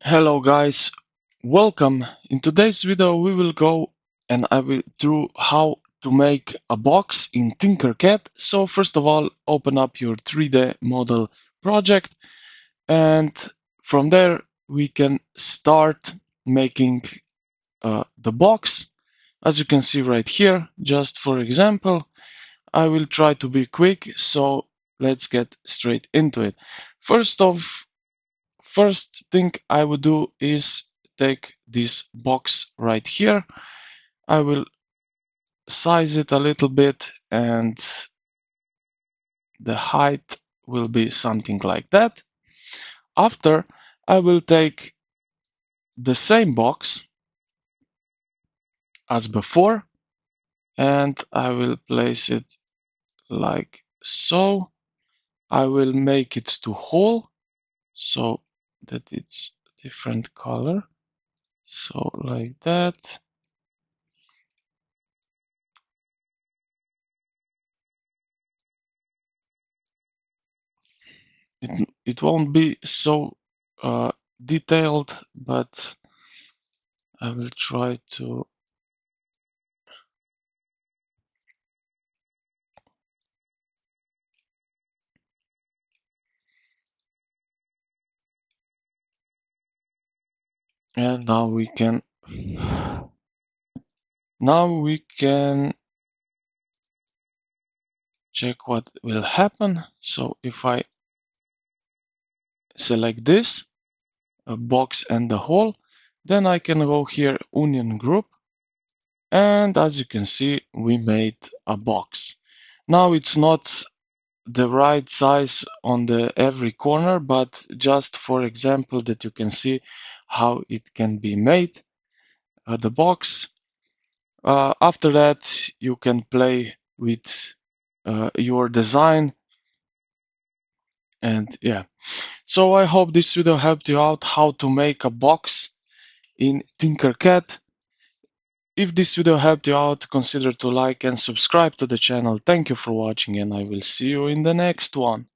Hello guys, welcome. In today's video we will go and I will through how to make a box in Tinkercad. So first of all, open up your 3D model project and from there we can start making the box. As you can see right here, just for example, I will try to be quick, so let's get straight into it. First thing I would do is take this box right here. I will size it a little bit and the height will be something like that. After, I will take the same box as before and I will place it like so. I will make it to whole so that it's different color. So like that. It won't be so detailed, but I will try to. And now we can check what will happen. So if I select this a box and the hole, then I can go here union group, and as you can see we made a box. Now it's not the right size on the every corner, but just for example that you can see how it can be made, the box. After that you can play with your design, and yeah. So I hope this video helped you out how to make a box in Tinkercad. If this video helped you out, consider to like and subscribe to the channel. Thank you for watching and I will see you in the next one.